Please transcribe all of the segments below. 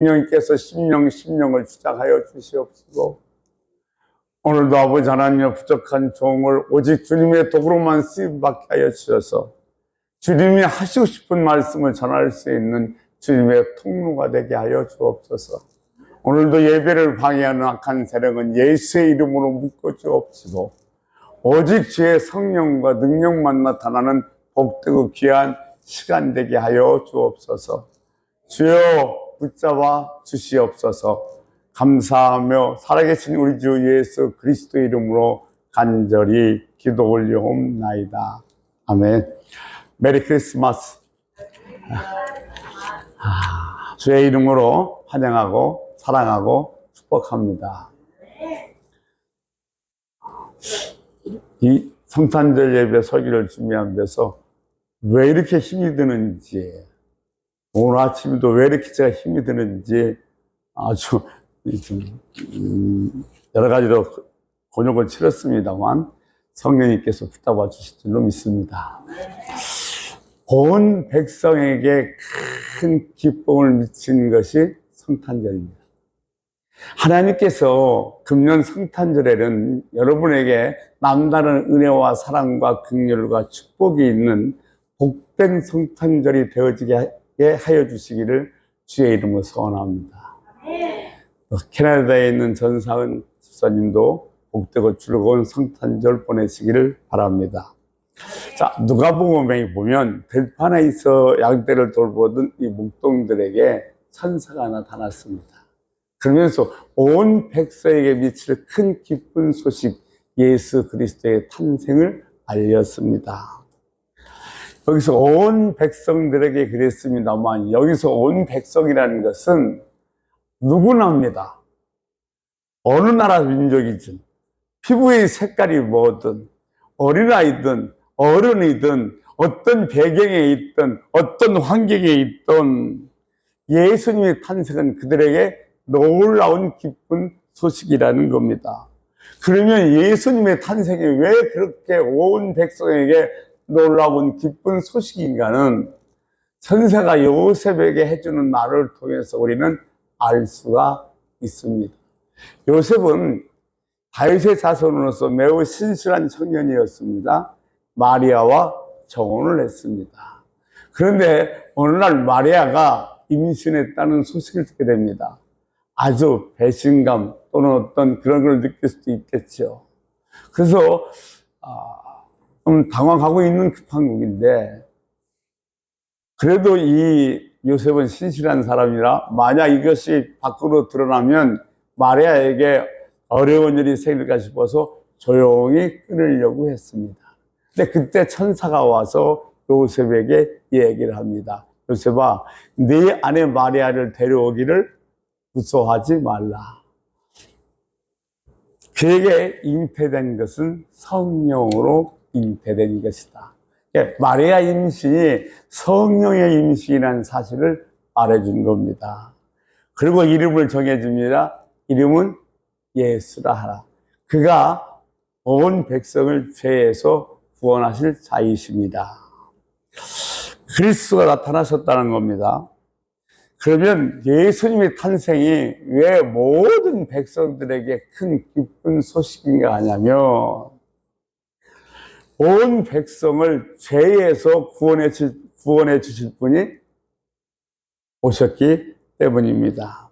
성령께서 심령을 주장하여 주시옵시고, 오늘도 아버지 하나님의 부족한 종을 오직 주님의 도구로만 쓰임받게 하여 주셔서 주님이 하시고 싶은 말씀을 전할 수 있는 주님의 통로가 되게 하여 주옵소서. 오늘도 예배를 방해하는 악한 세력은 예수의 이름으로 묶어 주옵시고, 오직 주의 성령과 능력만 나타나는 복되고 귀한 시간 되게 하여 주옵소서. 주여 붙잡아 주시옵소서. 감사하며 살아계신 우리 주 예수 그리스도의 이름으로 간절히 기도 올려옵나이다. 아멘. 메리 크리스마스. 주의 이름으로 환영하고 사랑하고 축복합니다. 이 성탄절 예배 설교를 준비하면서 왜 이렇게 힘이 드는지, 오늘 아침에도 왜 이렇게 제가 힘이 드는지 아주 여러 가지로 곤욕을 치렀습니다만 성령님께서 붙잡아 주실 줄로 믿습니다. 온 백성에게 큰 기쁨을 미친 것이 성탄절입니다. 하나님께서 금년 성탄절에는 여러분에게 남다른 은혜와 사랑과 긍휼과 축복이 있는 복된 성탄절이 되어지게 하여 주시기를 주의 이름으로 소원합니다. 캐나다에 있는 전사은 집사님도 복되고 즐거운 성탄절 보내시기를 바랍니다. 자, 누가복음에 보면 들판에서 양떼를 돌보던 이 목동들에게 천사가 나타났습니다. 그러면서 온 백성에게 미칠 큰 기쁜 소식, 예수 그리스도의 탄생을 알렸습니다. 여기서 온 백성들에게 그랬습니다만, 여기서 온 백성이라는 것은 누구나입니다. 어느 나라 민족이든, 피부의 색깔이 뭐든, 어린아이든 어른이든 어떤 배경에 있든 어떤 환경에 있든 예수님의 탄생은 그들에게 놀라운 기쁜 소식이라는 겁니다. 그러면 예수님의 탄생이 왜 그렇게 온 백성에게 놀라운 기쁜 소식인가는 천사가 요셉에게 해주는 말을 통해서 우리는 알 수가 있습니다. 요셉은 다윗의 자손으로서 매우 신실한 청년이었습니다. 마리아와 정혼을 했습니다. 그런데 어느 날 마리아가 임신했다는 소식을 듣게 됩니다. 아주 배신감 또는 어떤 그런 걸 느낄 수도 있겠죠. 그래서 좀 당황하고 있는 판국인데, 그래도 이 요셉은 신실한 사람이라 만약 이것이 밖으로 드러나면 마리아에게 어려운 일이 생길까 싶어서 조용히 끊으려고 했습니다. 근데 그때 천사가 와서 요셉에게 얘기를 합니다. 요셉아, 네 아내 마리아를 데려오기를 무서워하지 말라. 그에게 잉태된 것은 성령으로 잉태된 것이다. 마리아 임신이 성령의 임신이라는 사실을 말해준 겁니다. 그리고 이름을 정해줍니다. 이름은 예수라 하라. 그가 온 백성을 죄에서 구원하실 자이십니다. 그리스도가 나타나셨다는 겁니다. 그러면 예수님의 탄생이 왜 모든 백성들에게 큰 기쁜 소식인가 하냐면, 온 백성을 죄에서 구원해 주실 분이 오셨기 때문입니다.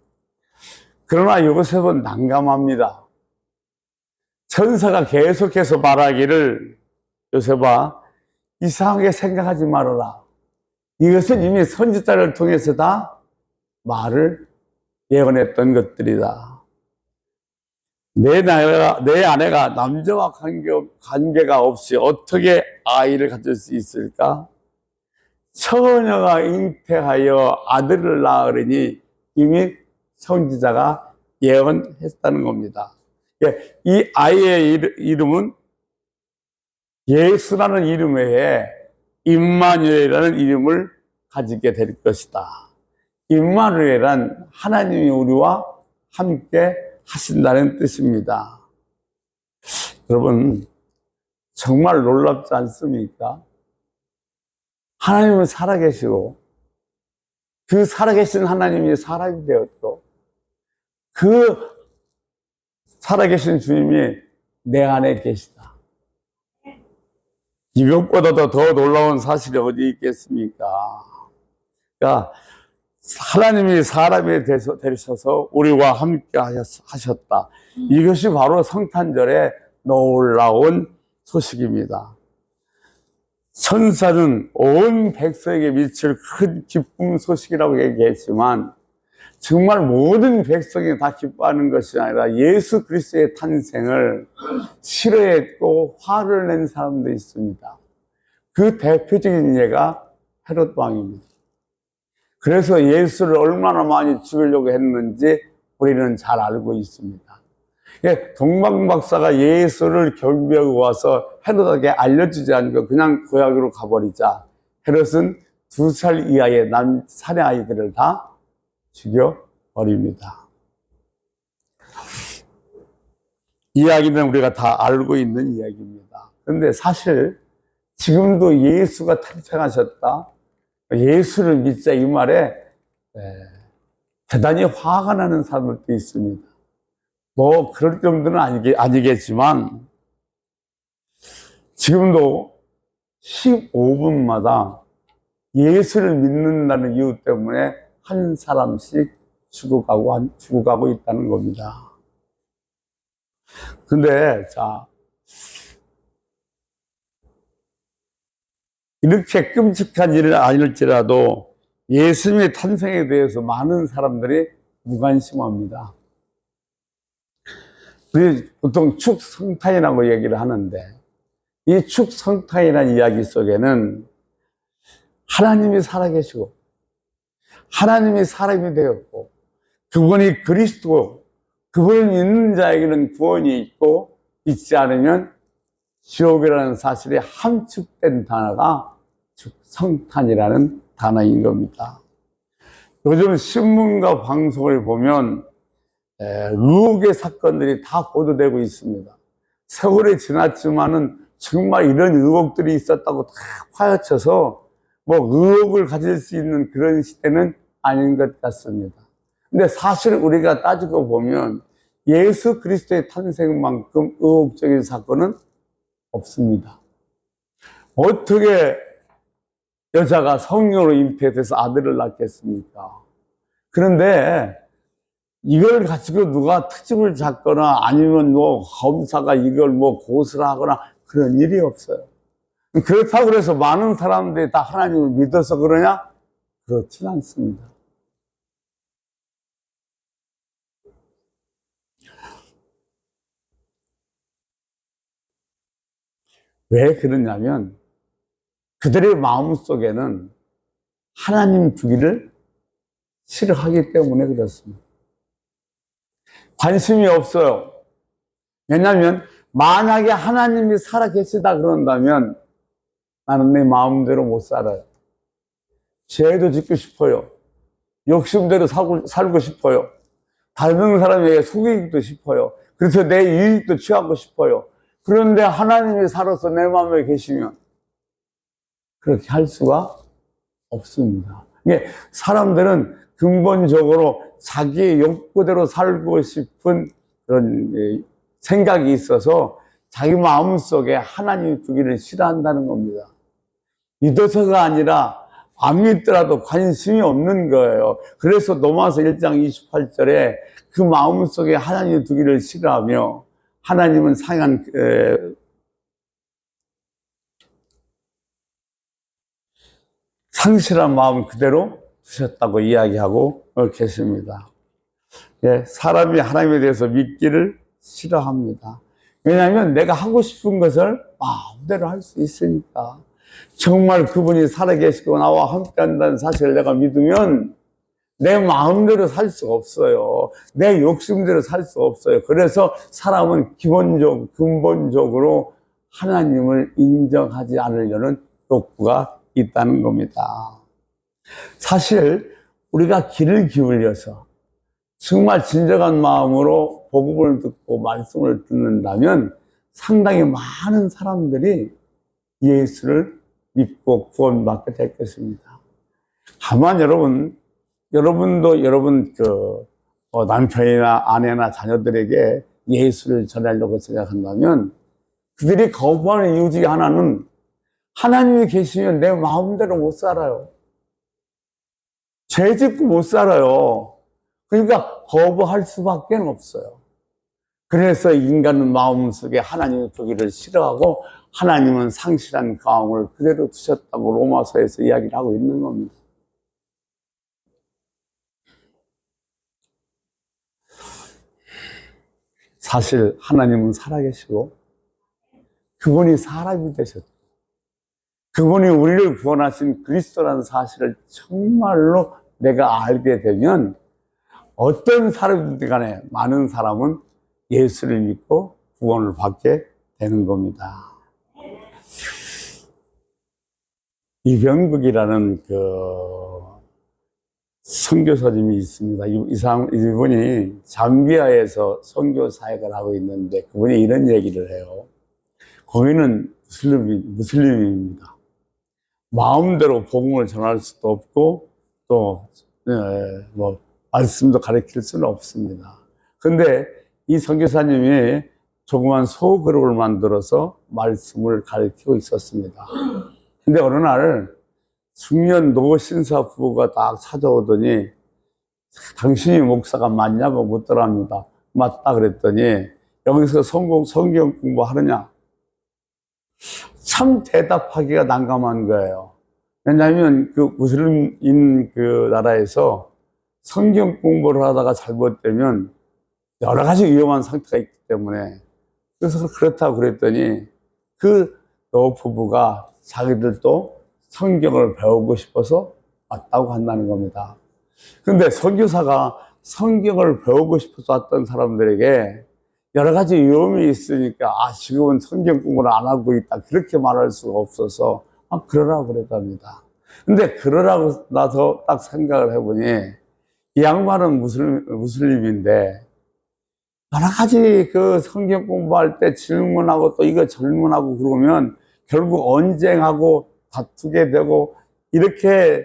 그러나 요셉은 난감합니다. 천사가 계속해서 말하기를, 요셉아, 이상하게 생각하지 말아라. 이것은 이미 선지자를 통해서 다 말을 예언했던 것들이다. 내 아내가 남자와 관계가 없이 어떻게 아이를 가질 수 있을까? 처녀가 잉태하여 아들을 낳으리니 이미 선지자가 예언했다는 겁니다. 이 아이의 이름은 예수라는 이름 외에 임마누엘이라는 이름을 가지게 될 것이다. 임마누엘은 하나님이 우리와 함께 하신다는 뜻입니다. 여러분, 정말 놀랍지 않습니까? 하나님은 살아계시고 그 살아계신 하나님이 사람이 되었고 그 살아계신 주님이 내 안에 계시다. 이것보다도 더 놀라운 사실이 어디 있겠습니까? 그러니까 하나님이 사람이 되셔서 우리와 함께 하셨다. 이것이 바로 성탄절의 놀라운 소식입니다. 천사는 온 백성에게 미칠 큰 기쁨 소식이라고 얘기했지만 정말 모든 백성이 다 기뻐하는 것이 아니라 예수 그리스도의 탄생을 싫어했고 화를 낸 사람도 있습니다. 그 대표적인 예가 헤롯 왕입니다. 그래서 예수를 얼마나 많이 죽이려고 했는지 우리는 잘 알고 있습니다. 동방 박사가 예수를 경비하고 와서 헤롯에게 알려주지 않고 그냥 고향으로 가버리자 헤롯은 2살 이하의 사내 아이들을 다 죽여버립니다. 이야기는 우리가 다 알고 있는 이야기입니다. 그런데 사실 지금도 예수가 탄생하셨다, 예수를 믿자 이 말에 대단히 화가 나는 사람들도 있습니다. 뭐 그럴 정도는 아니겠지만 지금도 15분마다 예수를 믿는다는 이유 때문에 한 사람씩 죽어가고 있다는 겁니다. 근데 자, 이렇게 끔찍한 일은 아닐지라도 예수님의 탄생에 대해서 많은 사람들이 무관심합니다. 우리 보통 축성탄이라고 얘기를 하는데 이 축성탄이라는 이야기 속에는 하나님이 살아계시고 하나님이 사람이 되었고 그분이 그리스도고 그분을 믿는 자에게는 구원이 있고 있지 않으면 지옥이라는 사실이 함축된 단어가 축성탄이라는 단어인 겁니다. 요즘 신문과 방송을 보면 의혹의 사건들이 다 보도되고 있습니다. 세월이 지났지만은 정말 이런 의혹들이 있었다고 다 파헤쳐서 뭐 의혹을 가질 수 있는 그런 시대는 아닌 것 같습니다. 근데 사실 우리가 따지고 보면 예수 그리스도의 탄생만큼 의혹적인 사건은 없습니다. 어떻게 여자가 성령으로 잉태돼서 아들을 낳겠습니까? 그런데 이걸 가지고 누가 트집을 잡거나 아니면 뭐 검사가 이걸 뭐 고소를 하거나 그런 일이 없어요. 그렇다고 해서 많은 사람들이 다 하나님을 믿어서 그러냐? 그렇진 않습니다. 왜 그러냐면 그들의 마음속에는 하나님 두기를 싫어하기 때문에 그렇습니다. 관심이 없어요. 왜냐하면 만약에 하나님이 살아계시다 그런다면 나는 내 마음대로 못 살아요. 죄도 짓고 싶어요. 욕심대로 살고 싶어요. 다른 사람에게 속이기도 싶어요. 그래서 내 이익도 취하고 싶어요. 그런데 하나님이 살아서 내 마음에 계시면 그렇게 할 수가 없습니다. 사람들은 근본적으로 자기의 욕구대로 살고 싶은 그런 생각이 있어서 자기 마음속에 하나님 두기를 싫어한다는 겁니다. 믿어서가 아니라 안 믿더라도 관심이 없는 거예요. 그래서 로마서 1장 28절에 그 마음속에 하나님 두기를 싫어하며 하나님은 상실한 마음 그대로 두셨다고 이야기하고 계십니다. 사람이 하나님에 대해서 믿기를 싫어합니다. 왜냐하면 내가 하고 싶은 것을 마음대로 할 수 있으니까. 정말 그분이 살아계시고 나와 함께 한다는 사실을 내가 믿으면 내 마음대로 살 수가 없어요. 내 욕심대로 살 수가 없어요. 그래서 사람은 근본적으로 하나님을 인정하지 않으려는 욕구가 있다는 겁니다. 사실 우리가 귀를 기울여서 정말 진정한 마음으로 복음을 듣고 말씀을 듣는다면 상당히 많은 사람들이 예수를 믿고 구원받게 될 것입니다. 다만 여러분, 여러분도 여러분 남편이나 아내나 자녀들에게 예수를 전하려고 생각한다면 그들이 거부하는 이유 중에 하나는 하나님이 계시면 내 마음대로 못 살아요. 죄 짓고 못 살아요. 그러니까 거부할 수밖에 없어요. 그래서 인간은 마음속에 하나님의 보기를 싫어하고 하나님은 상실한 가움을 그대로 두셨다고 로마서에서 이야기를 하고 있는 겁니다. 사실 하나님은 살아계시고 그분이 사람이 되셨고 그분이 우리를 구원하신 그리스도라는 사실을 정말로 내가 알게 되면 어떤 사람이든 간에 많은 사람은 예수를 믿고 구원을 받게 되는 겁니다. 이병국이라는 선교사님이 있습니다. 이분이 잠비아에서 선교 사역을 하고 있는데 그분이 이런 얘기를 해요. 거기는 무슬림입니다. 마음대로 복음을 전할 수도 없고 또 말씀도 가르칠 수는 없습니다. 근데 이 선교사님이 조그만 소그룹을 만들어서 말씀을 가르치고 있었습니다. 근데 어느 날 중년 노신사 부부가 딱 찾아오더니 당신이 목사가 맞냐고 묻더랍니다. 맞다 그랬더니 여기서 성경 공부하느냐? 참 대답하기가 난감한 거예요. 왜냐하면 그 무슬림인 그 나라에서 성경 공부를 하다가 잘못되면 여러 가지 위험한 상태가 있기 때문에 그래서 그렇다고 그랬더니 그 노부부가 자기들도 성경을 배우고 싶어서 왔다고 한다는 겁니다. 근데 선교사가 성경을 배우고 싶어서 왔던 사람들에게 여러 가지 위험이 있으니까 지금은 성경 공부를 안 하고 있다 그렇게 말할 수가 없어서 그러라고 그랬답니다. 근데 그러라고 나서 딱 생각을 해보니 이 양반은 무슬림인데 여러 가지 그 성경 공부할 때 질문하고 또 이거 질문하고 그러면 결국 언쟁하고 다투게 되고 이렇게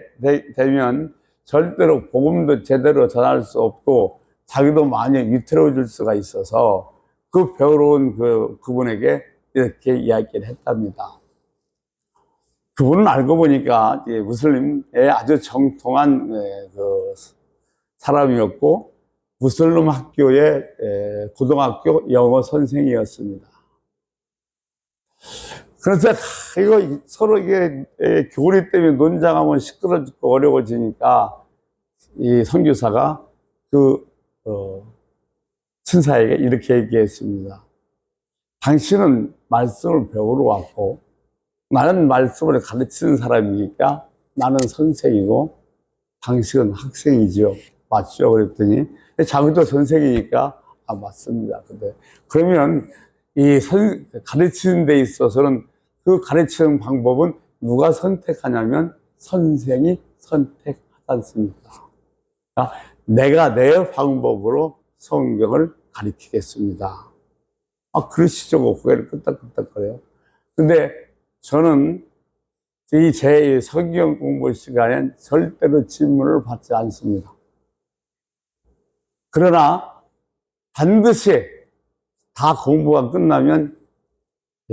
되면 절대로 복음도 제대로 전할 수 없고 자기도 많이 위태로워질 수가 있어서 그 배우러 온 그분에게 이렇게 이야기를 했답니다. 그분은 알고 보니까 무슬림의 아주 정통한 사람이었고 무슬림 학교의 고등학교 영어 선생이었습니다. 그래서 이거 서로 이게 교리 때문에 논쟁하면 시끄러지고 어려워지니까 이 선교사가 신사에게 이렇게 얘기했습니다. 당신은 말씀을 배우러 왔고 나는 말씀을 가르치는 사람이니까 나는 선생이고 당신은 학생이죠. 맞죠? 그랬더니 자기도 선생이니까 맞습니다. 근데 그러면 가르치는 데 있어서는 그 가르치는 방법은 누가 선택하냐면 선생이 선택하지 않습니다. 그러니까 내가 내 방법으로 성경을 가르치겠습니다. 그러시죠. 고개를 끄덕끄덕거려요. 근데 저는 제 성경 공부 시간엔 절대로 질문을 받지 않습니다. 그러나 반드시 다 공부가 끝나면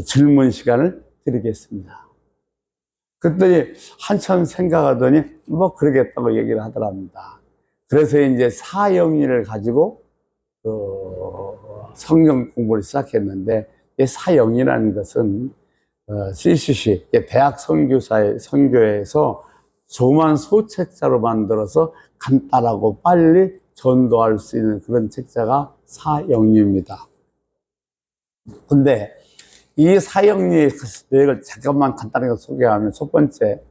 질문 시간을 드리겠습니다. 그랬더니 한참 생각하더니 그러겠다고 얘기를 하더랍니다. 그래서 이제 사형리를 가지고 성경 공부를 시작했는데 이 사형리라는 것은 CCC 대학 선교에서 조만 소책자로 만들어서 간단하고 빨리 전도할 수 있는 그런 책자가 사형리입니다. 근데 이 사형리의 내용을 잠깐만 간단하게 소개하면 첫 번째,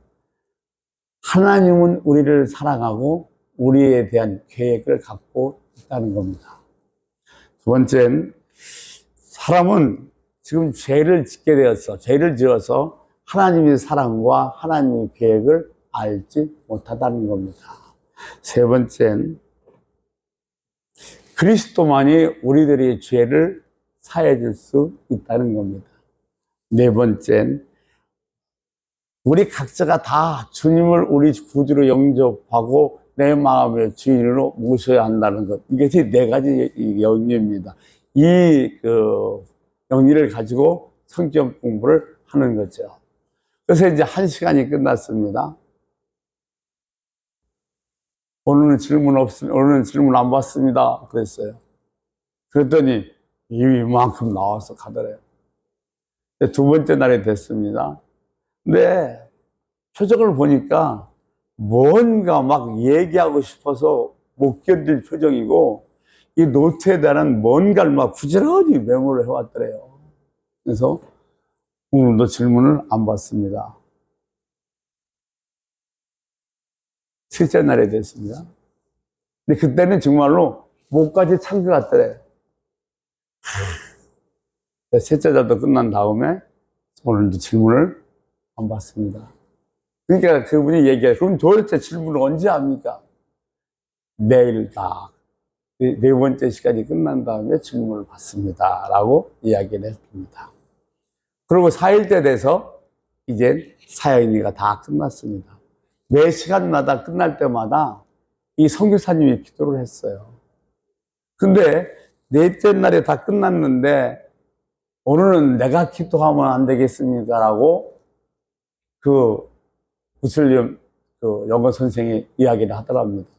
하나님은 우리를 사랑하고 우리에 대한 계획을 갖고 있다는 겁니다. 두 번째는 사람은 지금 죄를 지어서 하나님의 사랑과 하나님의 계획을 알지 못하다는 겁니다. 세 번째는 그리스도만이 우리들의 죄를 사해 줄 수 있다는 겁니다. 네 번째는 우리 각자가 다 주님을 우리 구주로 영접하고 내 마음의 주인으로 모셔야 한다는 것. 이것이 네 가지 영리입니다. 영리를 가지고 성경 공부를 하는 거죠. 그래서 이제 1시간이 끝났습니다. 오늘은 질문 안 받습니다. 그랬어요. 그랬더니 이만큼 나와서 가더래요. 두 번째 날이 됐습니다. 근데 표정을 보니까 뭔가 막 얘기하고 싶어서 못 견딜 표정이고, 이 노트에 대한 뭔가를 막 부지런히 메모를 해왔더래요. 그래서 오늘도 질문을 안 받습니다. 셋째 날이 됐습니다. 근데 그때는 정말로 목까지 찬 것 같더래요. 셋째 날도 끝난 다음에 오늘도 질문을 안 받습니다. 그러니까 그분이 얘기해요. 그럼 도대체 질문을 언제 합니까? 내일 네 번째 시간이 끝난 다음에 질문을 받습니다. 라고 이야기를 했습니다. 그리고 4일째 돼서 이제 사역리가 다 끝났습니다. 매 시간마다 끝날 때마다 이 선교사님이 기도를 했어요. 근데 넷째 날에 다 끝났는데 오늘은 내가 기도하면 안 되겠습니까? 라고 무슬림 영어 선생이 이야기를 하더랍니다.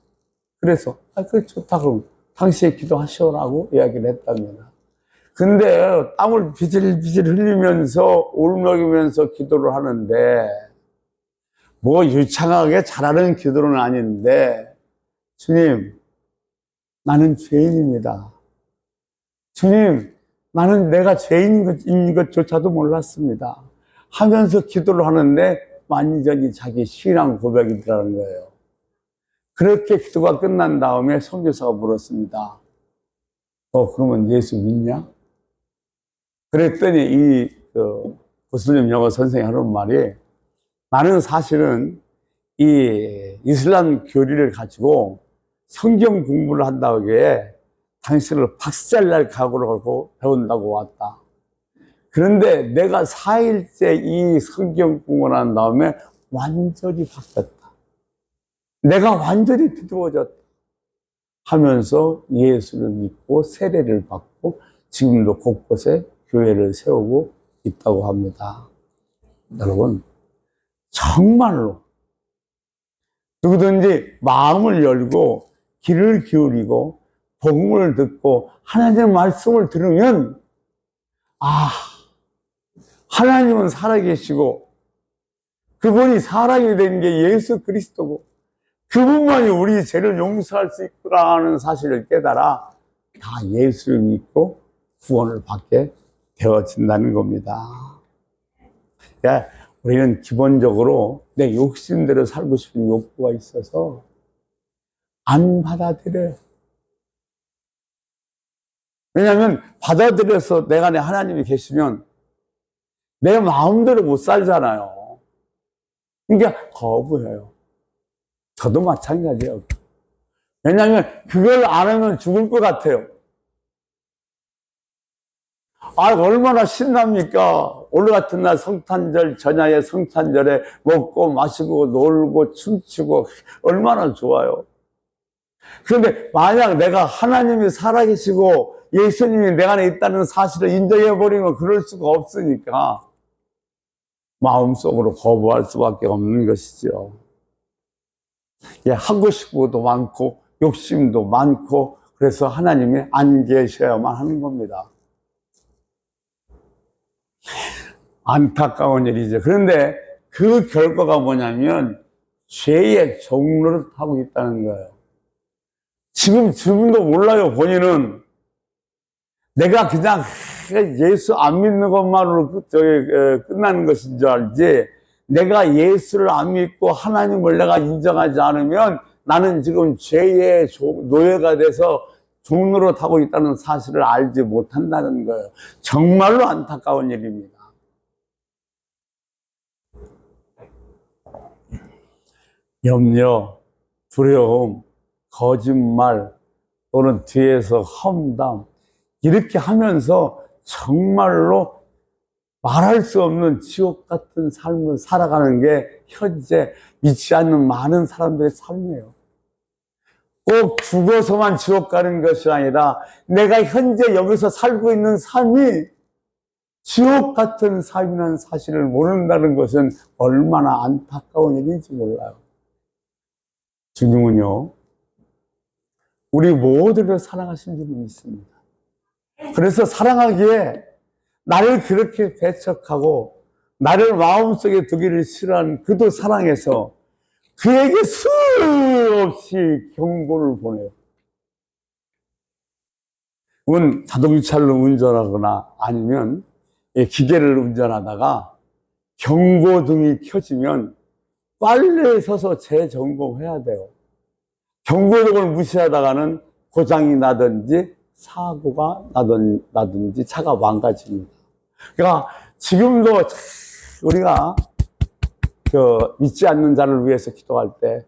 그래서 그래 좋다 그럼 당신이 기도하시오라고 이야기를 했답니다. 근데 땀을 비질비질 흘리면서 울먹이면서 기도를 하는데 뭐 유창하게 잘하는 기도는 아닌데, 주님 나는 죄인입니다. 주님 나는 내가 죄인인 것조차도 몰랐습니다 하면서 기도를 하는데 완전히 자기 신앙 고백이 들어가는 거예요. 그렇게 기도가 끝난 다음에 선교사가 물었습니다. 그러면 예수 믿냐? 그랬더니 무슬림 영어 선생이 하는 말이, 나는 사실은 이 이슬람 교리를 가지고 성경 공부를 한다고 해 당신을 박살날 각오를 하고 배운다고 왔다. 그런데 내가 4일째 이 성경 공부를 한 다음에 완전히 바뀌었다. 내가 완전히 뒤집어졌다 하면서 예수를 믿고 세례를 받고 지금도 곳곳에 교회를 세우고 있다고 합니다. 여러분, 정말로 누구든지 마음을 열고 귀를 기울이고 복음을 듣고 하나님의 말씀을 들으면, 하나님은 살아계시고 그분이 사랑이 된 게 예수 그리스도고 그분만이 우리 죄를 용서할 수 있구나라는 사실을 깨달아 다 예수를 믿고 구원을 받게 되어진다는 겁니다. 그러니까 우리는 기본적으로 내 욕심대로 살고 싶은 욕구가 있어서 안 받아들여요. 왜냐하면 받아들여서 내 안에 하나님이 계시면 내 마음대로 못 살잖아요. 그러니까 거부해요. 저도 마찬가지예요. 왜냐하면 그걸 안 하면 죽을 것 같아요. 얼마나 신납니까? 오늘 같은 날 성탄절, 전야의 성탄절에 먹고 마시고 놀고 춤추고 얼마나 좋아요. 그런데 만약 내가 하나님이 살아계시고 예수님이 내 안에 있다는 사실을 인정해버리면 그럴 수가 없으니까 마음속으로 거부할 수밖에 없는 것이죠. 하고 싶은 것도 많고 욕심도 많고 그래서 하나님이 안 계셔야만 하는 겁니다. 안타까운 일이죠. 그런데 그 결과가 뭐냐면 죄의 종로를 타고 있다는 거예요. 지금도 몰라요. 본인은 내가 그냥 예수 안 믿는 것만으로 끝나는 것인 줄 알지, 내가 예수를 안 믿고 하나님을 내가 인정하지 않으면 나는 지금 죄의 노예가 돼서 종로로 타고 있다는 사실을 알지 못한다는 거예요. 정말로 안타까운 일입니다. 염려, 두려움, 거짓말 또는 뒤에서 험담 이렇게 하면서 정말로 말할 수 없는 지옥 같은 삶을 살아가는 게 현재 믿지 않는 많은 사람들의 삶이에요. 꼭 죽어서만 지옥 가는 것이 아니라 내가 현재 여기서 살고 있는 삶이 지옥 같은 삶이라는 사실을 모른다는 것은 얼마나 안타까운 일인지 몰라요. 주님은요, 우리 모두를 사랑하신 줄을 믿습니다. 그래서 사랑하기에 나를 그렇게 배척하고 나를 마음속에 두기를 싫어하는 그도 사랑해서 그에게 수없이 경고를 보내요. 그건 자동차를 운전하거나 아니면 기계를 운전하다가 경고등이 켜지면 빨리 서서 재점검해야 돼요. 경고등을 무시하다가는 고장이 나든지 사고가 나든지 차가 망가집니다. 그러니까 지금도 우리가 믿지 않는 자를 위해서 기도할 때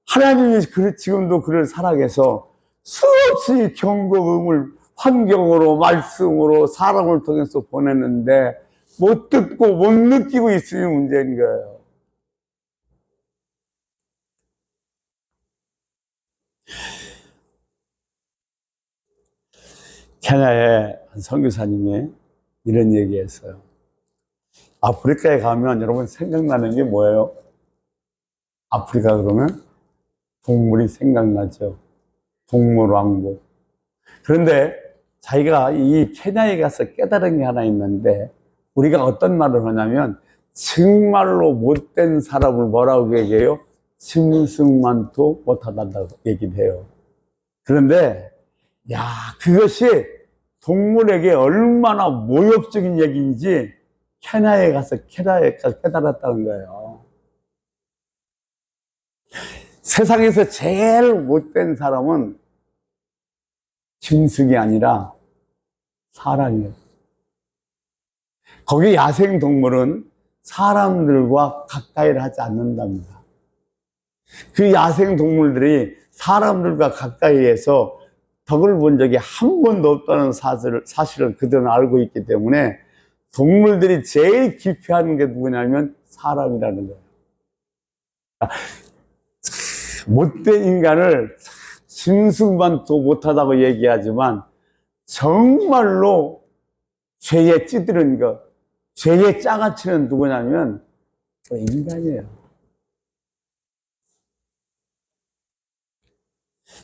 하나님이 지금도 그를 사랑해서 수없이 경고음을 환경으로 말씀으로 사람을 통해서 보냈는데 못 듣고 못 느끼고 있으니 문제인 거예요. 케냐의 한 선교사님이 이런 얘기했어요. 아프리카에 가면 여러분 생각나는 게 뭐예요? 아프리카 그러면 동물이 생각나죠. 동물왕국. 그런데 자기가 이 케냐에 가서 깨달은 게 하나 있는데 우리가 어떤 말을 하냐면 정말로 못된 사람을 뭐라고 얘기해요? 짐승만도 못하다고 얘기를 해요. 그런데 그것이 동물에게 얼마나 모욕적인 얘기인지 케냐에 가서 깨달았다는 거예요. 세상에서 제일 못된 사람은 짐승이 아니라 사람이에요. 거기 야생동물은 사람들과 가까이를 하지 않는답니다. 그 야생동물들이 사람들과 가까이에서 덕을 본 적이 한 번도 없다는 사실을 그들은 알고 있기 때문에 동물들이 제일 기피하는 게 누구냐면 사람이라는 거예요. 못된 인간을 짐승만도 못하다고 얘기하지만 정말로 죄에 찌들은 것, 죄에 짜가치는 누구냐면 인간이에요.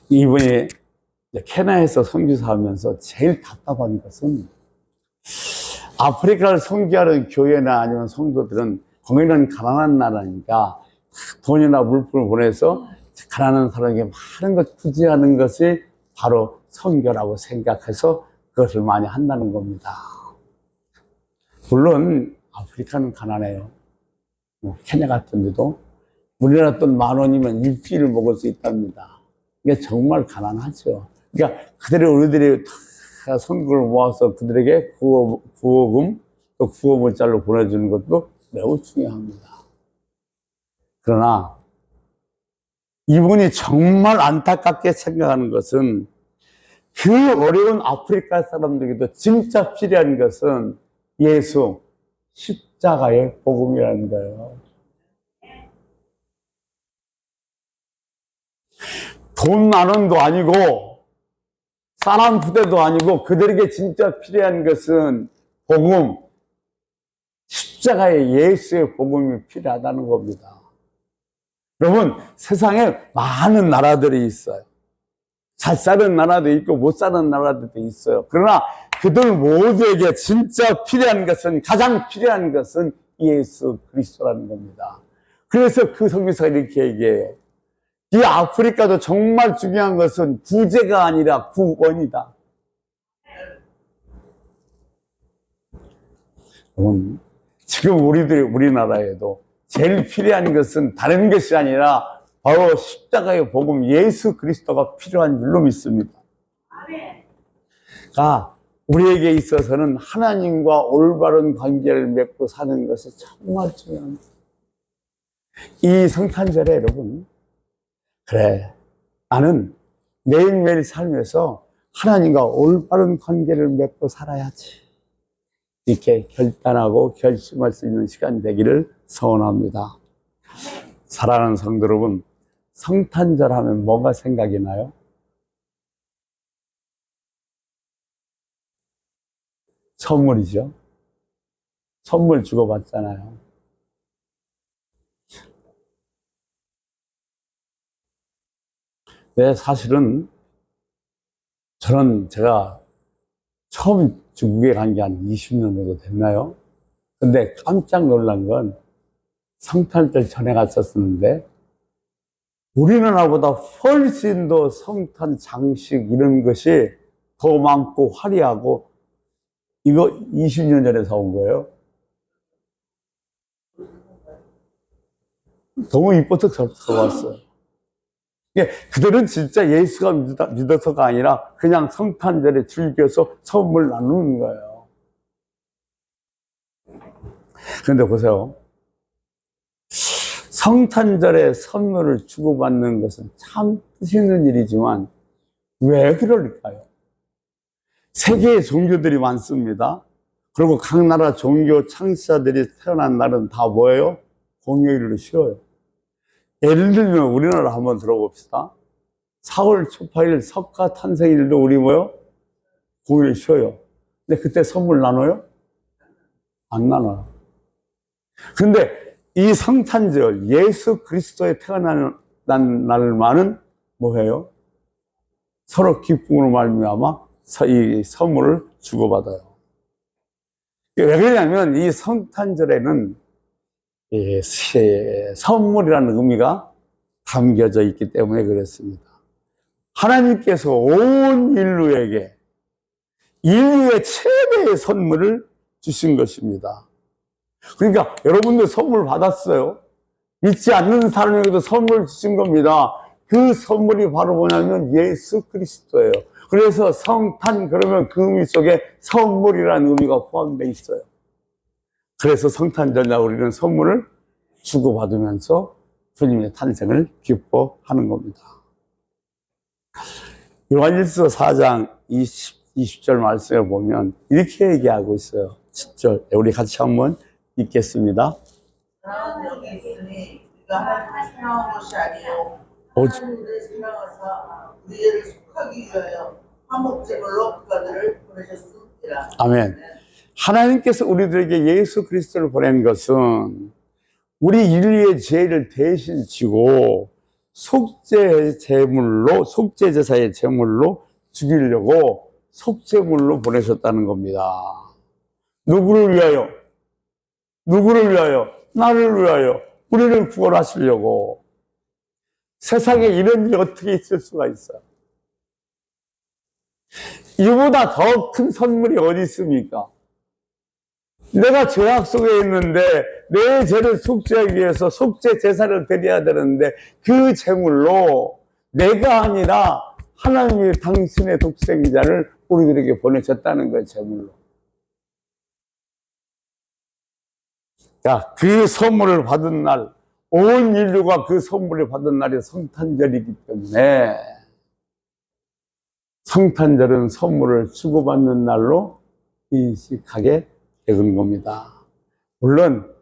이번에 케냐에서 선교사 하면서 제일 답답한 것은 아프리카를 선교하는 교회나 아니면 성도들은 거기는 가난한 나라니까 돈이나 물품을 보내서 가난한 사람에게 많은 것 투지하는 것이 바로 선교라고 생각해서 그것을 많이 한다는 겁니다. 물론 아프리카는 가난해요. 케냐 같은 데도 우리나라 돈 10,000원이면 일주일을 먹을 수 있답니다. 이게 정말 가난하죠. 그러니까 우리들이 다 선교를 모아서 그들에게 구호금 또 구호 문자로 보내주는 것도 매우 중요합니다. 그러나 이분이 정말 안타깝게 생각하는 것은 그 어려운 아프리카 사람들에게도 진짜 필요한 것은 예수 십자가의 복음이라는 거예요. 돈 10,000원도 아니고 사람 부대도 아니고 그들에게 진짜 필요한 것은 복음, 십자가의 예수의 복음이 필요하다는 겁니다. 여러분, 세상에 많은 나라들이 있어요. 잘 사는 나라도 있고 못 사는 나라들도 있어요. 그러나 그들 모두에게 진짜 필요한 것은, 가장 필요한 것은 예수 그리스도라는 겁니다. 그래서 그 선교사가 이렇게 얘기해요. 이 아프리카도 정말 중요한 것은 구제가 아니라 구원이다. 지금 우리나라에도 제일 필요한 것은 다른 것이 아니라 바로 십자가의 복음 예수 그리스도가 필요한 줄로 믿습니다. 그러니까 우리에게 있어서는 하나님과 올바른 관계를 맺고 사는 것이 정말 중요합니다. 이 성탄절에 여러분, 그래, 나는 매일매일 살면서 하나님과 올바른 관계를 맺고 살아야지, 이렇게 결단하고 결심할 수 있는 시간 되기를 소원합니다. 사랑하는 성도 여러분, 성탄절 하면 뭐가 생각이 나요? 선물이죠. 선물 주고받잖아요. 네, 사실은 제가 처음 중국에 간 게 한 20년 정도 됐나요? 근데 깜짝 놀란 건 성탄절 전에 갔었는데 우리나라보다 훨씬 더 성탄 장식 이런 것이 더 많고 화려하고, 이거 20년 전에 사온 거예요. 너무 이뻐서 사왔어요. 그들은 진짜 예수가 믿어서가 아니라 그냥 성탄절에 즐겨서 선물 나누는 거예요. 그런데 보세요. 성탄절에 선물을 주고받는 것은 참 뜻 있는 일이지만 왜 그럴까요? 세계의 종교들이 많습니다. 그리고 각 나라 종교 창시자들이 태어난 날은 다 뭐예요? 공휴일로 쉬어요. 예를 들면 우리나라 한번 들어봅시다. 4월 초파일 석가 탄생일도 우리 뭐요? 공휴일 쉬어요. 근데 그때 선물 나눠요? 안 나눠요. 근데 이 성탄절, 예수 그리스도의 태어난 날만은 뭐해요? 서로 기쁨으로 말미암아 이 선물을 주고받아요. 왜 그러냐면 이 성탄절에는 선물이라는 의미가 담겨져 있기 때문에 그렇습니다. 하나님께서 온 인류에게 인류의 최대의 선물을 주신 것입니다. 그러니까 여러분들 선물 받았어요. 믿지 않는 사람에게도 선물 주신 겁니다. 그 선물이 바로 뭐냐면 예수 그리스도예요. 그래서 성탄 그러면 그 의미 속에 선물이라는 의미가 포함되어 있어요. 그래서 성탄절날 우리는 선물을 주고받으면서 주님의 탄생을 기뻐하는 겁니다. 요한일서 4장 20절 말씀을 보면 이렇게 얘기하고 있어요. 10절 우리 같이 한번 읽겠습니다. 사랑하는 여기 있으니 우리가 하나님을 사랑한 것이 아니요 하나님 우리를 사랑하사 우리를 속하기 위하여 화목제물로 그들을 보내셨습니다. 아멘. 하나님께서 우리들에게 예수 그리스도를 보낸 것은 우리 인류의 죄를 대신 지고 속죄 제사의 제물로 죽이려고 속죄물로 보내셨다는 겁니다. 누구를 위하여? 누구를 위하여? 나를 위하여. 우리를 구원하시려고. 세상에 이런 일이 어떻게 있을 수가 있어요? 이보다 더 큰 선물이 어디 있습니까? 내가 죄악 속에 있는데 내 죄를 속죄하기 위해서 속죄 제사를 드려야 되는데 그 제물로 내가 아니라 하나님이 당신의 독생자를 우리들에게 보내셨다는 거예요. 제물로. 자, 그 선물을 받은 날, 온 인류가 그 선물을 받은 날이 성탄절이기 때문에 성탄절은 선물을 주고받는 날로 인식하게 되는 겁니다. 물론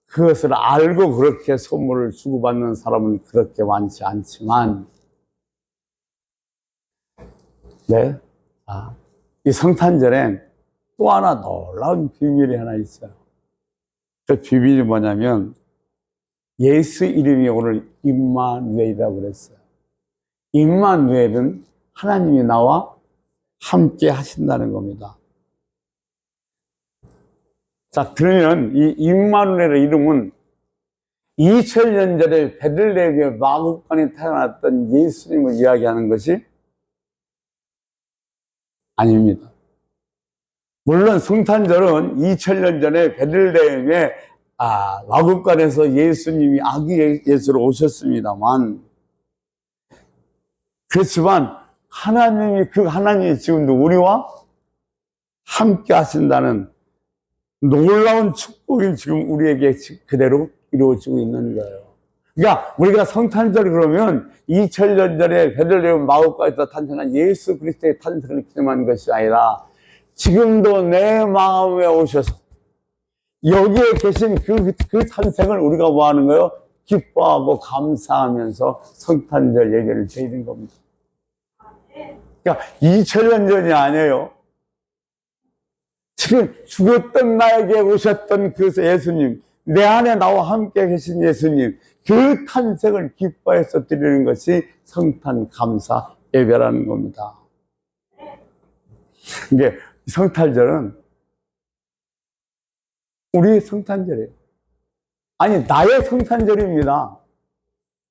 그것을 알고 그렇게 선물을 주고받는 사람은 그렇게 많지 않지만, 네, 이 성탄절엔 또 하나 놀라운 비밀이 하나 있어요. 그 비밀이 뭐냐면 예수 이름이 오늘 임마누엘이라고 그랬어요. 임마누엘은 하나님이 나와 함께 하신다는 겁니다. 자, 그러면 이 임마누엘의 이름은 2000년 전에 베들레헴의 마구간에 태어났던 예수님을 이야기하는 것이 아닙니다. 물론 성탄절은 2000년 전에 베들레헴의 마구간에서 예수님이 아기 예수로 오셨습니다만, 그렇지만 하나님이 지금도 우리와 함께 하신다는 놀라운 축복이 지금 우리에게 그대로 이루어지고 있는 거예요. 그러니까 우리가 성탄절 그러면 2000년 전에 베들레헴 마을가에서 탄생한 예수 그리스도의 탄생을 기념하는 것이 아니라 지금도 내 마음에 오셔서 여기에 계신 그 탄생을 우리가 뭐 하는 거예요? 기뻐하고 감사하면서 성탄절 얘기를 드리는 겁니다. 그러니까 2000년 전이 아니에요. 지금 죽었던 나에게 오셨던 그 예수님, 내 안에 나와 함께 계신 예수님, 그 탄생을 기뻐해서 드리는 것이 성탄 감사 예배라는 겁니다. 이게 성탄절은 우리의 성탄절이에요. 아니, 나의 성탄절입니다.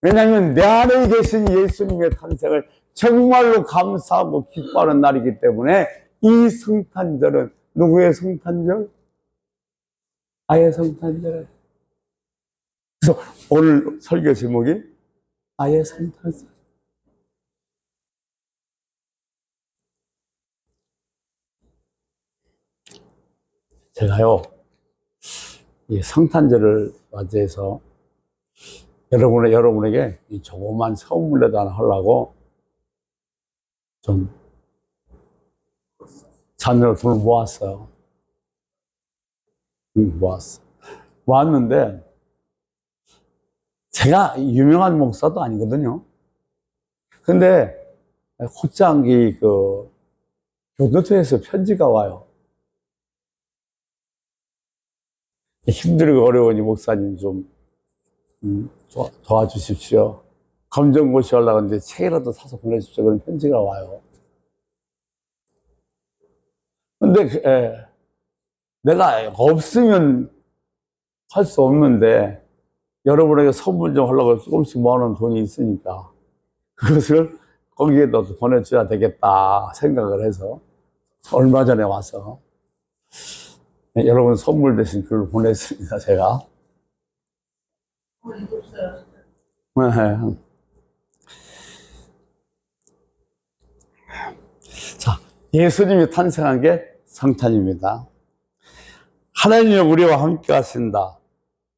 왜냐하면 내 안에 계신 예수님의 탄생을 정말로 감사하고 기뻐하는 날이기 때문에 이 성탄절은 누구의 성탄절? 나의 성탄절. 그래서 오늘 설교 제목이 나의 성탄절. 제가요, 이 성탄절을 맞이해서 여러분에게 이 조그만 선물이라도 하나 하려고 좀 자녀로 돈을 모았어요. 모았는데, 제가 유명한 목사도 아니거든요. 근데, 곧장 교도소에서 편지가 와요. 힘들고 어려우니 목사님 좀, 도와주십시오. 검정고시 하려고 하는데 책이라도 사서 보내십시오. 그런 편지가 와요. 근데, 내가 없으면 할 수 없는데, 여러분에게 선물 좀 하려고 조금씩 모아놓은 돈이 있으니까, 그것을 거기에다 보내줘야 되겠다 생각을 해서, 얼마 전에 와서, 여러분 선물 대신 글을 보냈습니다, 제가. 자, 예수님이 탄생한 게 성탄입니다. 하나님이 우리와 함께 하신다.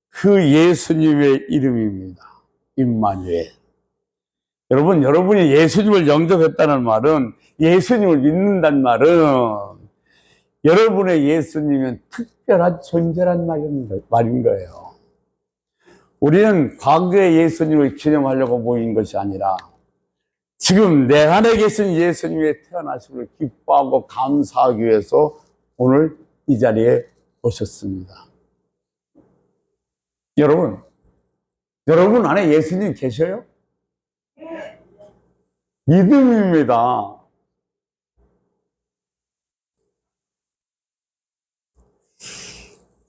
그 예수님의 이름입니다. 임마누엘. 여러분, 여러분이 예수님을 영접했다는 말은, 예수님을 믿는다는 말은 여러분의 예수님은 특별한 존재란 말인 거예요. 우리는 과거의 예수님을 기념하려고 모인 것이 아니라 지금 내 안에 계신 예수님의 태어나심을 기뻐하고 감사하기 위해서 오늘 이 자리에 오셨습니다. 여러분 안에 예수님 계셔요? 믿음입니다.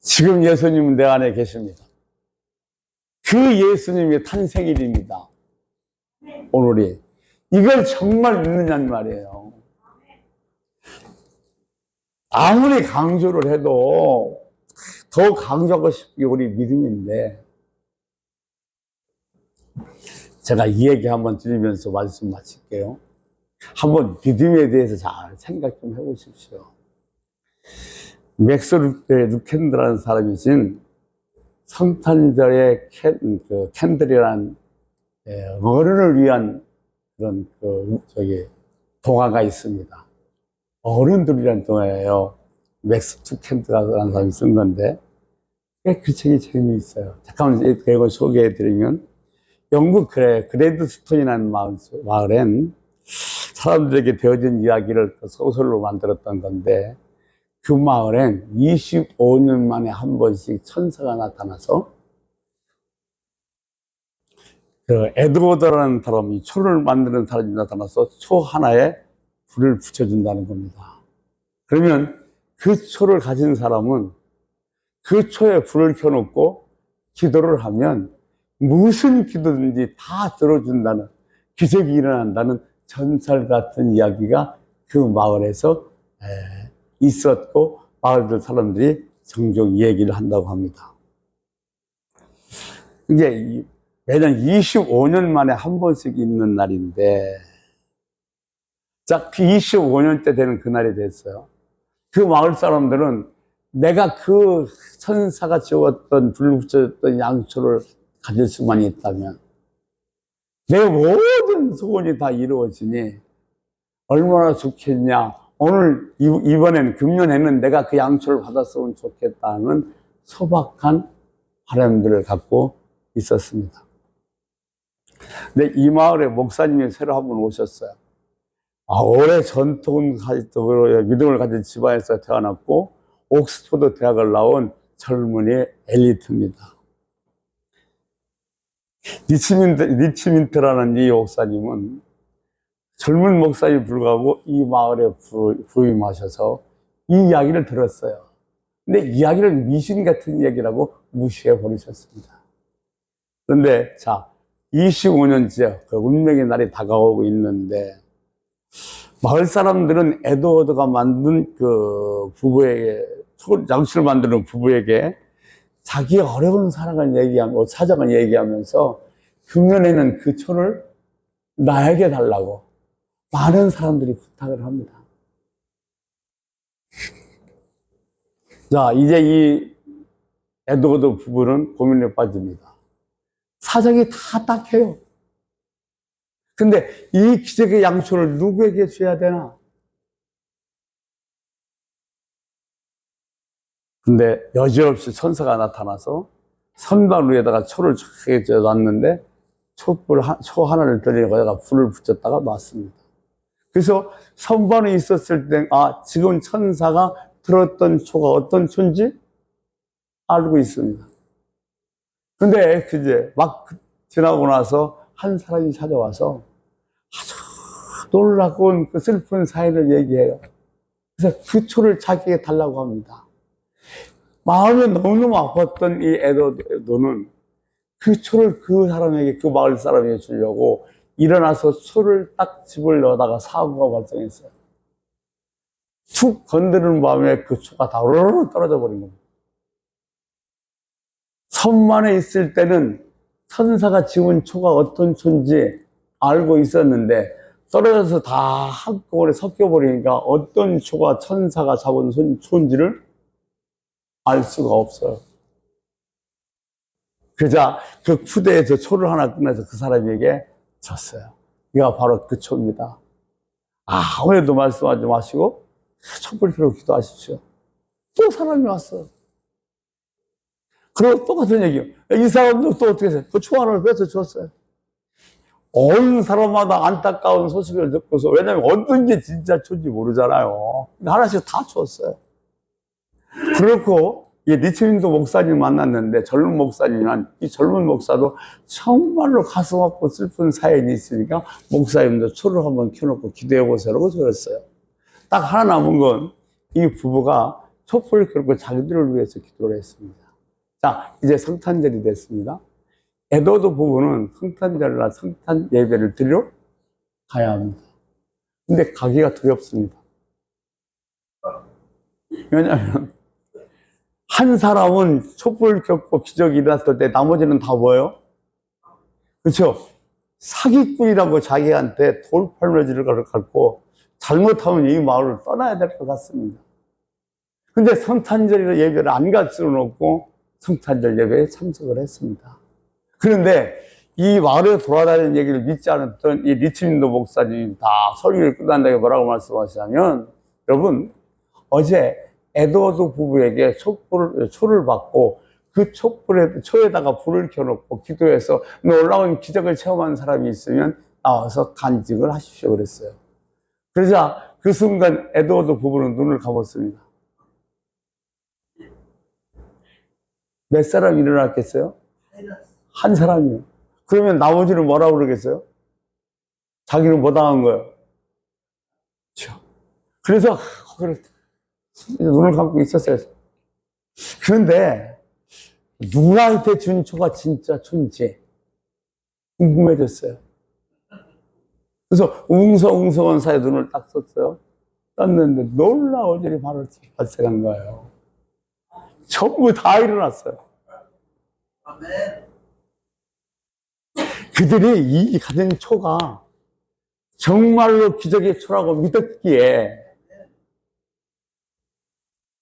지금 예수님은 내 안에 계십니다. 그 예수님의 탄생일입니다. 오늘이. 이걸 정말 믿느냐는 말이에요. 아무리 강조를 해도 더 강조하고 싶은 게 우리 믿음인데, 제가 이 얘기 한번 드리면서 말씀 마칠게요. 한번 믿음에 대해서 잘 생각 좀 해보십시오. 맥스 루켄드라는 사람이신 성탄절의 캔들이라는 어른을 위한 그런 동화가 있습니다. 어른들이란 동화예요. 맥스 투켄드라는 사람이 쓴 건데 그 책이 재미있어요. 잠깐만 이걸 소개해드리면, 영국 그레드스톤이라는 마을엔 사람들에게 되어진 이야기를 소설로 만들었던 건데, 그 마을엔 25년 만에 한 번씩 천사가 나타나서 에드워드라는 사람이, 초를 만드는 사람이 나타나서 초 하나에 불을 붙여준다는 겁니다. 그러면 그 초를 가진 사람은 그 초에 불을 켜놓고 기도를 하면 무슨 기도든지 다 들어준다는, 기적이 일어난다는 전설 같은 이야기가 그 마을에서 있었고, 마을 사람들이 종종 얘기를 한다고 합니다. 이게 매년 25년 만에 한 번씩 있는 날인데, 자, 그 25년 때 되는 그날이 됐어요. 그 마을 사람들은 내가 그 천사가 지었던, 불 붙였던 양초를 가질 수만 있다면 내 모든 소원이 다 이루어지니 얼마나 좋겠냐. 오늘 이번엔 금년에는 내가 그 양초를 받았으면 좋겠다는 소박한 바람들을 갖고 있었습니다. 근데 이 마을에 목사님이 새로 한 분 오셨어요. 오래 전통을 가지고 믿음을 가진 집안에서 태어났고 옥스퍼드 대학을 나온 젊은이 엘리트입니다. 리치민트라는 이 목사님은 젊은 목사에 불구하고 이 마을에 부임하셔서 이 이야기를 들었어요. 근데 이야기를 미신 같은 얘기라고 무시해 버리셨습니다. 그런데 자, 25년째 그 운명의 날이 다가오고 있는데 마을 사람들은 에드워드가 만든 그 부부에게, 양치를 만드는 부부에게 자기의 어려운 사정을 얘기하면서 금년에는 그 초를 나에게 달라고 많은 사람들이 부탁을 합니다. 자, 이제 이 에드워드 부부는 고민에 빠집니다. 사정이 다 딱해요. 근데 이 기적의 양초를 누구에게 줘야 되나? 근데 여지없이 천사가 나타나서 선반 위에다가 초를 쫙 놨는데 초 하나를 들리고 거기다가 불을 붙였다가 놨습니다. 그래서 선반에 있었을 때, 지금 천사가 들었던 초가 어떤 초인지 알고 있습니다. 근데 이제 막 지나고 나서 한 사람이 찾아와서 아주 놀라운 그 슬픈 사연을 얘기해요. 그래서 그 초를 자기에게 달라고 합니다. 마음이 너무너무 아팠던 이 에드워드는 그 초를 그 사람에게, 그 마을 사람에게 주려고 일어나서 초를 딱 집을 넣다가 사고가 발생했어요. 툭 건드리는 바람에 그 초가 다 우르르 떨어져 버린 겁니다. 선만에 있을 때는 천사가 지은 초가 어떤 초인지 알고 있었는데 떨어져서 다 한꺼번에 섞여버리니까 어떤 초가 천사가 잡은 초인지를 알 수가 없어요. 그러자 그 푸대에서 초를 하나 꺼내서 그 사람에게 줬어요. 이가 바로 그 초입니다. 아무래도 말씀하지 마시고 촛불 켜고 기도하십시오. 또 사람이 왔어요. 그리고 똑같은 얘기요. 이 사람도 또 어떻게 했어요? 그 초 하나를 뺏어 줬어요. 온 사람마다 안타까운 소식을 듣고서, 왜냐면 어떤 게 진짜 초인지 모르잖아요. 하나씩 다 줬어요. 그렇고 리치민드 목사님 만났는데, 젊은 목사님이란, 이 젊은 목사도 정말로 가슴 아프고 슬픈 사연이 있으니까 목사님도 초를 한번 켜놓고 기도해보세요라고 그랬어요. 딱 하나 남은 건 이 부부가 촛불을 켜고 자기들을 위해서 기도를 했습니다. 자, 이제 성탄절이 됐습니다. 에드워드 부부는 성탄절날 성탄 예배를 드리러 가야 합니다. 근데 가기가 두렵습니다. 왜냐하면 한 사람은 촛불을 켰고 기적이 일어났을 때 나머지는 다 뭐예요? 그렇죠? 사기꾼이라고 자기한테 돌팔매질을 갖고 잘못하면 이 마을을 떠나야 될 것 같습니다. 근데 성탄절 예배를 안 갈 수는 없고 성탄절 예배에 참석을 했습니다. 그런데 이 마을에 돌아다니는 얘기를 믿지 않았던 이 리치민드 목사님이 다 설교를 끝난 다음에 뭐라고 말씀하시냐면, 여러분, 어제 에드워드 부부에게 초를 받고 그 초에다가 불을 켜놓고 기도해서 놀라운 기적을 체험한 사람이 있으면 나와서 간증을 하십시오 그랬어요. 그러자 그 순간 에드워드 부부는 눈을 감았습니다. 몇 사람이 일어났겠어요? 한 사람이요. 그러면 나머지는 뭐라고 그러겠어요? 자기는 뭐 당한 거예요? 그래서 눈을 감고 있었어요. 그런데 누구한테 준 초가 진짜 초인지 궁금해졌어요. 그래서 웅성웅성한 사이에 눈을 딱 썼어요. 떴는데 놀라운 일이 바로 발생한 거예요. 전부 다 일어났어요. 아멘. 그들이 이 가진 초가 정말로 기적의 초라고 믿었기에,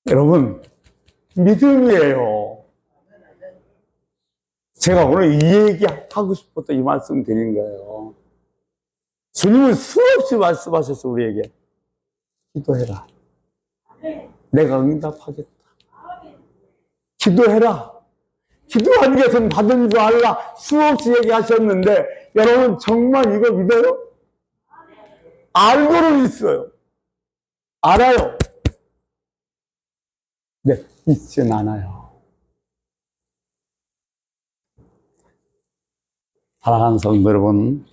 여러분, 믿음이에요. 제가 오늘 이 얘기 하고 싶었던 이 말씀 드린 거예요. 주님은 수없이 말씀하셔서 우리에게 기도해라. 내가 응답하겠다. 기도해라. 기도한 것은 받은 줄 알라 수없이 얘기하셨는데 여러분 정말 이거 믿어요? 알고는 있어요. 알아요. 네, 믿진 않아요. 사랑하는 성도 여러분,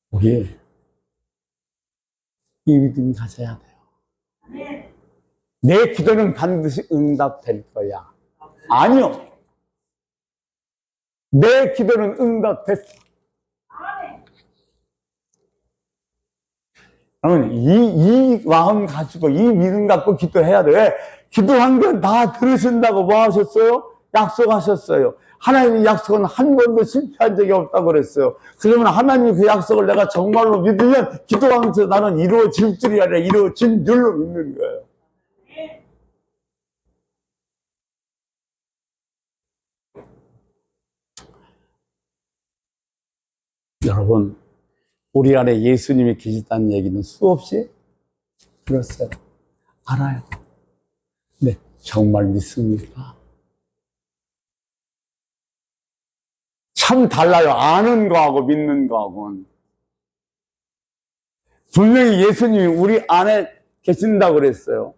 우리 이 믿음 가져야 돼요. 내 기도는 반드시 응답될 거야. 아니요. 내 기도는 응답됐어. 여러분, 이 마음 가지고, 이 믿음 갖고 기도해야 돼. 왜? 기도한 건 다 들으신다고 뭐 하셨어요? 약속하셨어요. 하나님의 약속은 한 번도 실패한 적이 없다고 그랬어요. 그러면 하나님 그 약속을 내가 정말로 믿으면 기도하면서 나는 이루어질 줄이 아니라 이루어진 줄로 믿는 거예요. 여러분, 우리 안에 예수님이 계시다는 얘기는 수없이 들었어요. 알아요. 네, 정말 믿습니까? 참 달라요. 아는 거하고 믿는 거하고는. 분명히 예수님이 우리 안에 계신다고 그랬어요.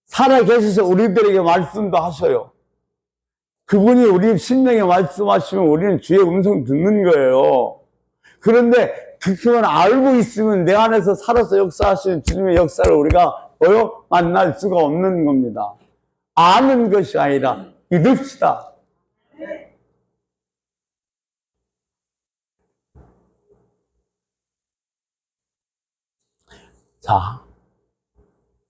살아 계셔서 우리들에게 말씀도 하셔요. 그분이 우리 심령에 말씀하시면 우리는 주의 음성 듣는 거예요. 그런데 그것만 알고 있으면 내 안에서 살아서 역사하시는 주님의 역사를 우리가 만날 수가 없는 겁니다. 아는 것이 아니라 믿읍시다. 자,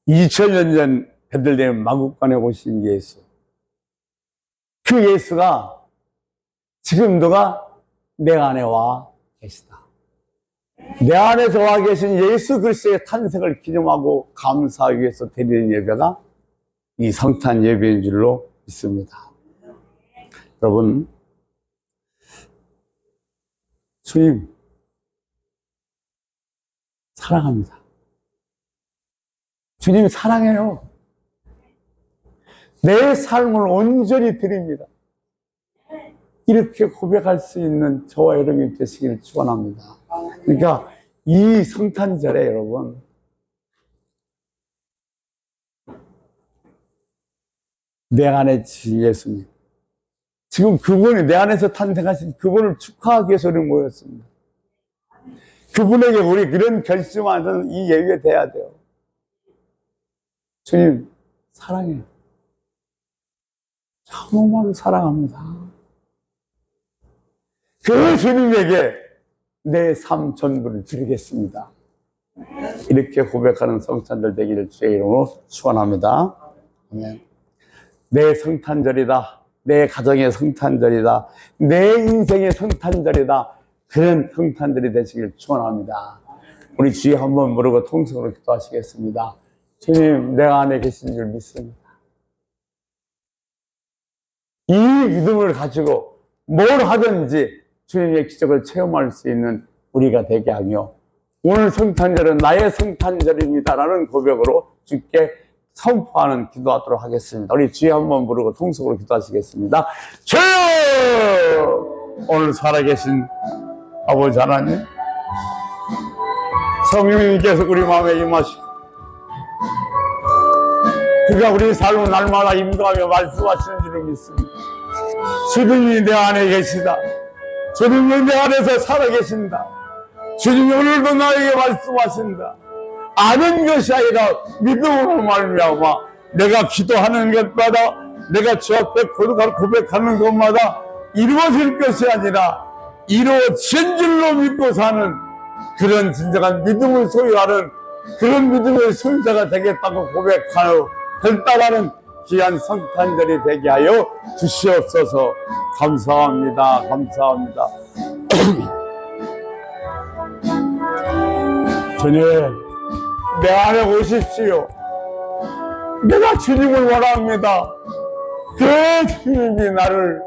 2000년 전 베들레헴 마구간에 오신 예수. 그 예수가 지금도가 내 안에 와 계시다. 내 안에서 와 계신 예수 그리스도의 탄생을 기념하고 감사하기 위해서 드리는 예배가 이 성탄 예배인 줄로 믿습니다. 여러분, 주님 사랑합니다. 주님 사랑해요. 내 삶을 온전히 드립니다. 이렇게 고백할 수 있는 저와 여러분이 되시기를 축원합니다. 그러니까 이 성탄절에 여러분 내 안에 주신 예수님, 지금 그분이 내 안에서 탄생하신 그분을 축하하기 위해서 우리 모였습니다. 그분에게 우리 그런 결심하는 이 예배가 돼야 돼요. 주님 사랑해요. 정말 사랑합니다. 그 주님에게 내 삶 전부를 드리겠습니다. 이렇게 고백하는 성탄절 되기를 주의 이름으로 축원합니다. 아멘. 내 성탄절이다. 내 가정의 성탄절이다. 내 인생의 성탄절이다. 그런 성탄절이 되시길 축원합니다. 우리 주여 한번 부르고 통성으로 기도하시겠습니다. 주님, 내 안에 계신 줄 믿습니다. 이 믿음을 가지고 뭘 하든지 주님의 기적을 체험할 수 있는 우리가 되게 하며, 오늘 성탄절은 나의 성탄절입니다라는 고백으로 주께 선포하는 기도하도록 하겠습니다. 우리 주여 한번 부르고 통성으로 기도하시겠습니다. 주여! 오늘 살아계신 아버지 하나님, 성령님께서 우리 마음에 임하시고 그가 우리 삶을 날마다 인도하며 말씀하시는 줄을 믿습니다. 주님이 내 안에 계시다. 주님이 내 안에서 살아계신다. 주님이 오늘도 나에게 말씀하신다. 아는 것이 아니라 믿음으로 말미암아 내가 기도하는 것마다, 내가 주 앞에 고백하는 것마다 이루어질 것이 아니라 이루어진 줄로 믿고 사는 그런 진정한 믿음을 소유하는 그런 믿음의 소유자가 되겠다고 고백하여 결단하는 귀한 성탄절이 되게 하여 주시옵소서. 감사합니다. 감사합니다. 주님, 내 안에 오십시오. 내가 주님을 원합니다. 그 주님이 나를